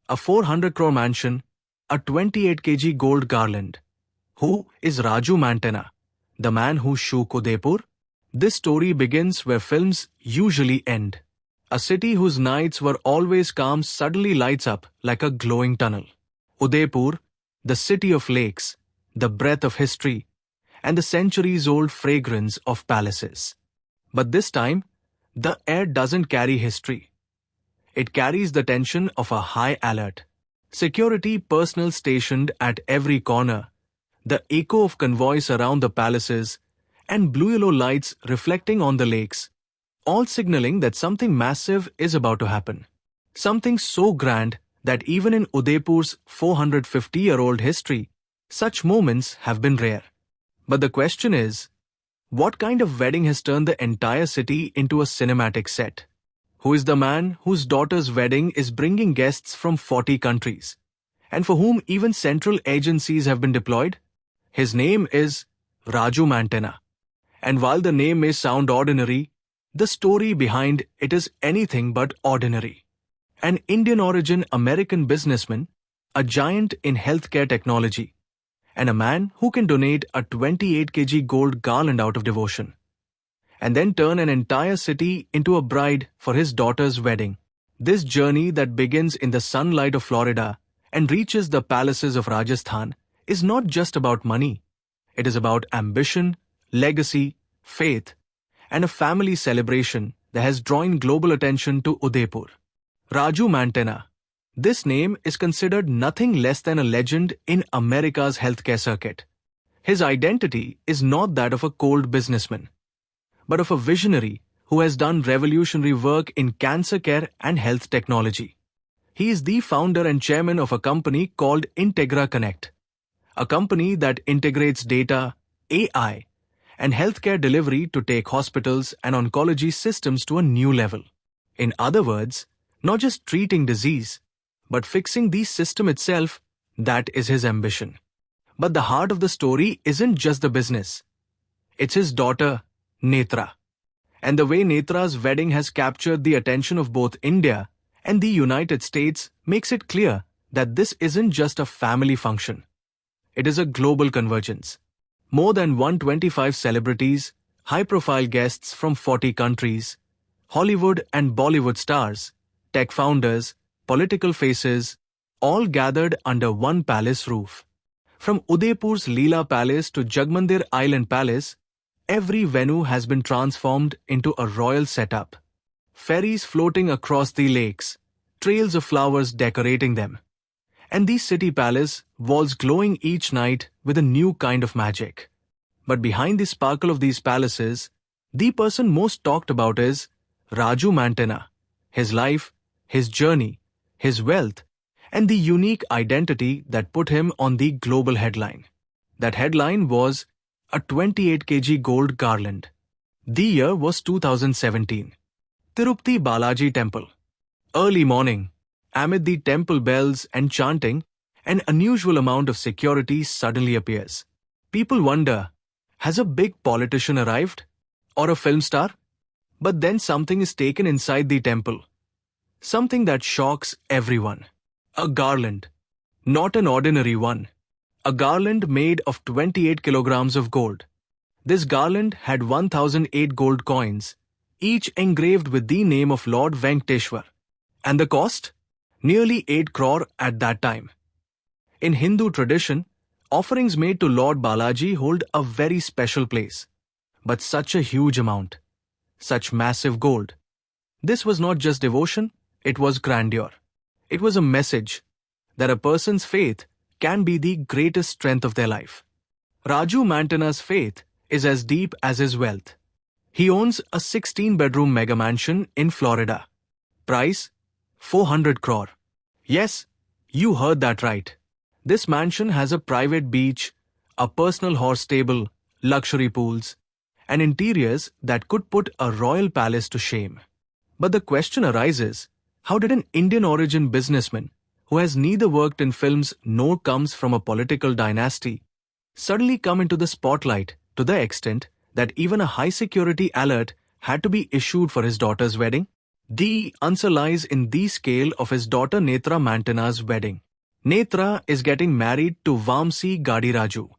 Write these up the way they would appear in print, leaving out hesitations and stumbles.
a 400 crore mansion, a 28 kg gold garland. Who is Raju Mantena, the man who shook Udaipur? This story begins where films usually end. A city whose nights were always calm suddenly lights up like a glowing tunnel. Udaipur, the city of lakes, the breath of history, and the centuries-old fragrance of palaces. But this time, the air doesn't carry history. It carries the tension of a high alert. Security personnel stationed at every corner, the echo of convoys around the palaces, and blue-yellow lights reflecting on the lakes, all signaling that something massive is about to happen. Something so grand that even in Udaipur's 450-year-old history, such moments have been rare. But the question is, what kind of wedding has turned the entire city into a cinematic set? Who is the man whose daughter's wedding is bringing guests from 40 countries, and for whom even central agencies have been deployed? His name is Raju Mantena. And while the name may sound ordinary, the story behind it is anything but ordinary. An Indian-origin American businessman, a giant in healthcare technology, and a man who can donate a 28 kg gold garland out of devotion, and then turn an entire city into a bride for his daughter's wedding. This journey that begins in the sunlight of Florida and reaches the palaces of Rajasthan is not just about money. It is about ambition, legacy, faith, and a family celebration that has drawn global attention to Udaipur. Raju Mantena. This name is considered nothing less than a legend in America's healthcare circuit. His identity is not that of a cold businessman, but of a visionary who has done revolutionary work in cancer care and health technology. He is the founder and chairman of a company called Integra Connect, a company that integrates data, AI, and healthcare delivery to take hospitals and oncology systems to a new level. In other words, not just treating disease, but fixing the system itself, that is his ambition. But the heart of the story isn't just the business. It's his daughter, Netra. And the way Netra's wedding has captured the attention of both India and the United States makes it clear that this isn't just a family function. It is a global convergence. More than 125 celebrities, high-profile guests from 40 countries, Hollywood and Bollywood stars, tech founders, political faces, all gathered under one palace roof. From Udaipur's Leela Palace to Jagmandir Island Palace, every venue has been transformed into a royal setup. Ferries floating across the lakes, trails of flowers decorating them, and the city palace walls glowing each night with a new kind of magic. But behind the sparkle of these palaces, the person most talked about is Raju Mantena. His life, his journey, his wealth, and the unique identity that put him on the global headline. That headline was a 28 kg gold garland. The year was 2017. Tirupati Balaji Temple. Early morning, amid the temple bells and chanting, an unusual amount of security suddenly appears. People wonder, has a big politician arrived? Or a film star? But then something is taken inside the temple. Something that shocks everyone. A garland. Not an ordinary one. A garland made of 28 kilograms of gold. This garland had 1008 gold coins, each engraved with the name of Lord Venkateshwar. And the cost? Nearly 8 crore at that time. In Hindu tradition, offerings made to Lord Balaji hold a very special place. But such a huge amount. Such massive gold. This was not just devotion, it was grandeur. It was a message that a person's faith can be the greatest strength of their life. Raju Mantena's faith is as deep as his wealth. He owns a 16-bedroom mega mansion in Florida. Price? 400 crore. Yes, you heard that right. This mansion has a private beach, a personal horse stable, luxury pools, and interiors that could put a royal palace to shame. But the question arises, how did an Indian-origin businessman, who has neither worked in films nor comes from a political dynasty, suddenly come into the spotlight to the extent that even a high-security alert had to be issued for his daughter's wedding? The answer lies in the scale of his daughter Netra Mantena's wedding. Netra is getting married to Vamsi Gadiraju,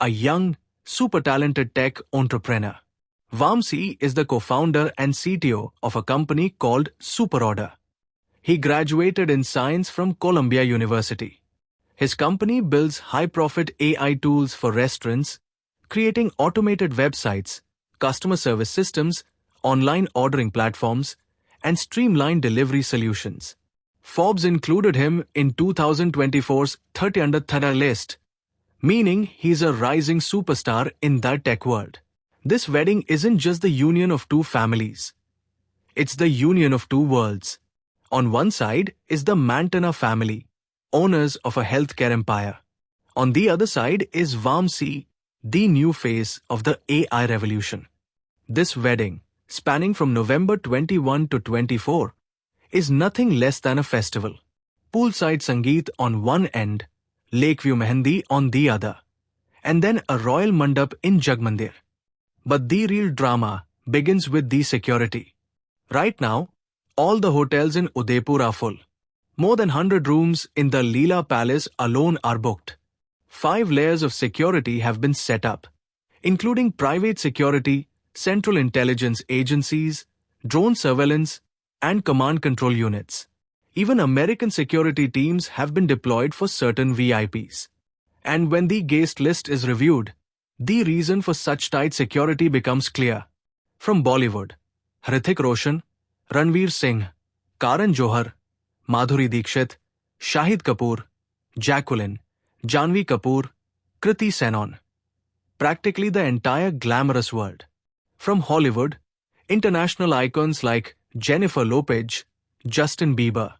a young, super talented tech entrepreneur. Vamsi is the co-founder and CTO of a company called Superorder. He graduated in science from Columbia University. His company builds high-profit AI tools for restaurants, creating automated websites, customer service systems, online ordering platforms, and streamlined delivery solutions. Forbes included him in 2024's 30 Under 30 list, meaning he's a rising superstar in the tech world. This wedding isn't just the union of two families. It's the union of two worlds. On one side is the Mantenna family, owners of a healthcare empire. On the other side is Vamsi, the new face of the AI revolution. This wedding, spanning from November 21 to 24, is nothing less than a festival. Poolside Sangeet on one end, Lakeview Mehendi on the other, and then a royal mandap in Jagmandir. But the real drama begins with the security. Right now, all the hotels in Udaipur are full. More than 100 rooms in the Leela Palace alone are booked. 5 layers of security have been set up, including private security, central intelligence agencies, drone surveillance, and command control units. Even American security teams have been deployed for certain VIPs. And when the guest list is reviewed, the reason for such tight security becomes clear. From Bollywood, Hrithik Roshan, Ranveer Singh, Karan Johar, Madhuri Dixit, Shahid Kapoor, Jacqueline, Janhvi Kapoor, Kriti Senon. Practically the entire glamorous world. From Hollywood, international icons like Jennifer Lopez, Justin Bieber.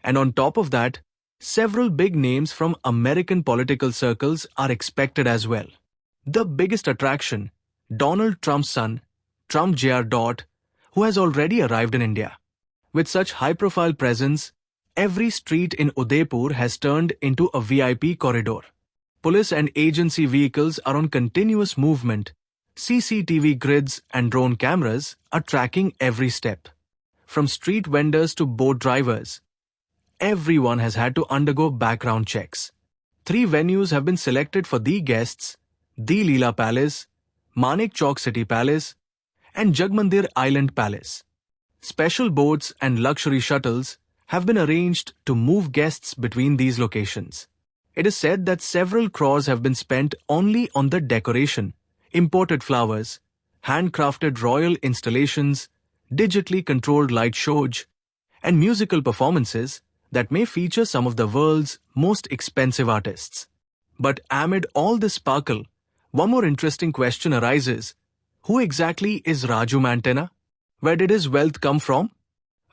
And on top of that, several big names from American political circles are expected as well. The biggest attraction, Donald Trump's son, Trump Jr., who has already arrived in India. With such high-profile presence, every street in Udaipur has turned into a VIP corridor. Police and agency vehicles are on continuous movement. CCTV grids and drone cameras are tracking every step. From street vendors to boat drivers, everyone has had to undergo background checks. 3 venues have been selected for the guests: the Leela Palace, Manik Chowk City Palace, and Jagmandir Island Palace. Special boats and luxury shuttles have been arranged to move guests between these locations. It is said that several crores have been spent only on the decoration, imported flowers, handcrafted royal installations, digitally controlled light shows, and musical performances that may feature some of the world's most expensive artists. But amid all this sparkle, one more interesting question arises. Who exactly is Raju Mantena? Where did his wealth come from?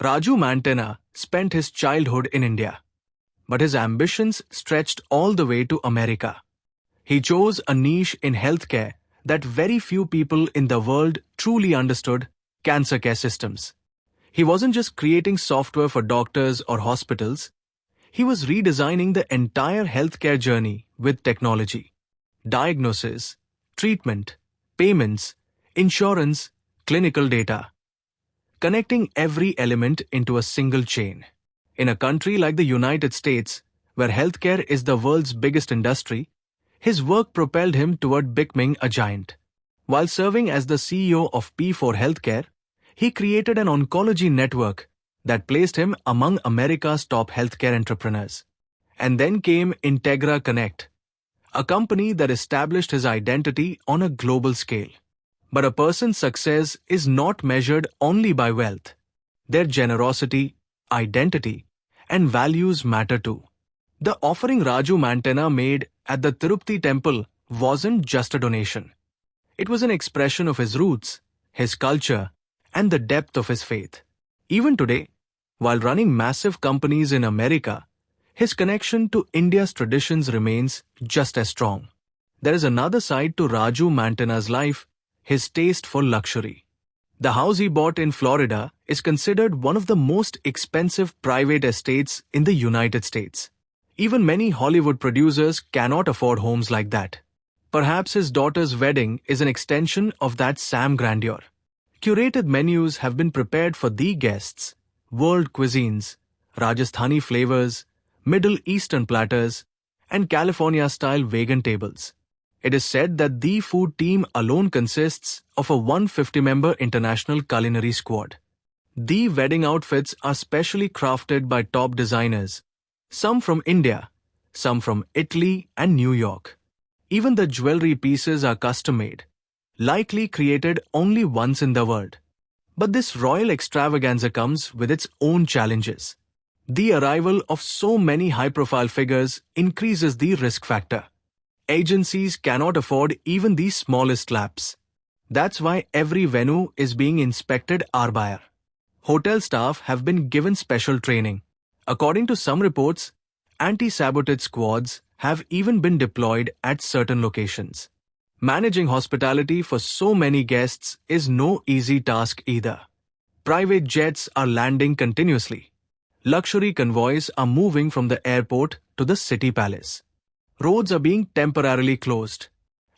Raju Mantena spent his childhood in India, but his ambitions stretched all the way to America. He chose a niche in healthcare that very few people in the world truly understood: cancer care systems. He wasn't just creating software for doctors or hospitals, he was redesigning the entire healthcare journey with technology. Diagnosis, treatment, payments, insurance, clinical data. Connecting every element into a single chain. In a country like the United States, where healthcare is the world's biggest industry, his work propelled him toward becoming a giant. While serving as the CEO of P4 Healthcare, he created an oncology network that placed him among America's top healthcare entrepreneurs. And then came Integra Connect, a company that established his identity on a global scale. But a person's success is not measured only by wealth. Their generosity, identity, and values matter too. The offering Raju Mantena made at the Tirupati temple wasn't just a donation. It was an expression of his roots, his culture, and the depth of his faith. Even today, while running massive companies in America, his connection to India's traditions remains just as strong. There is another side to Raju Mantena's life: his taste for luxury. The house he bought in Florida is considered one of the most expensive private estates in the United States. Even many Hollywood producers cannot afford homes like that. Perhaps his daughter's wedding is an extension of that same grandeur. Curated menus have been prepared for the guests, world cuisines, Rajasthani flavors, Middle Eastern platters, and California-style vegan tables. It is said that the food team alone consists of a 150-member international culinary squad. The wedding outfits are specially crafted by top designers, some from India, some from Italy and New York. Even the jewelry pieces are custom-made, likely created only once in the world. But this royal extravaganza comes with its own challenges. The arrival of so many high-profile figures increases the risk factor. Agencies cannot afford even the smallest lapse. That's why every venue is being inspected 𝐼. Hotel staff have been given special training. According to some reports, anti-sabotage squads have even been deployed at certain locations. Managing hospitality for so many guests is no easy task either. Private jets are landing continuously. Luxury convoys are moving from the airport to the city palace. Roads are being temporarily closed.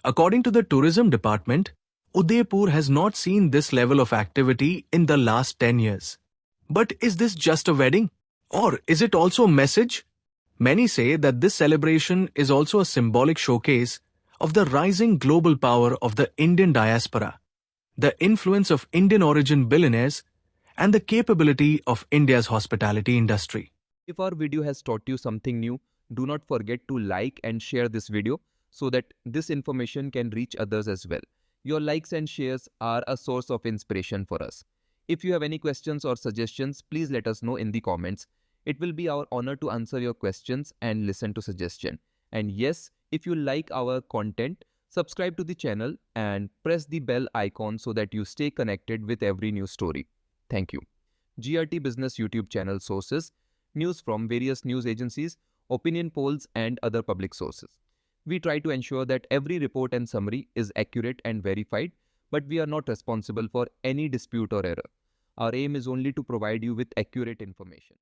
According to the tourism department, Udaipur has not seen this level of activity in the last 10 years. But is this just a wedding? Or is it also a message? Many say that this celebration is also a symbolic showcase of the rising global power of the Indian diaspora, the influence of Indian origin billionaires, and the capability of India's hospitality industry. If our video has taught you something new, do not forget to like and share this video so that this information can reach others as well. Your likes and shares are a source of inspiration for us. If you have any questions or suggestions, please let us know in the comments. It will be our honor to answer your questions and listen to suggestions. And yes, if you like our content, subscribe to the channel and press the bell icon so that you stay connected with every new story. Thank you. GRT Business YouTube channel sources, news from various news agencies, opinion polls and other public sources. We try to ensure that every report and summary is accurate and verified, but we are not responsible for any dispute or error. Our aim is only to provide you with accurate information.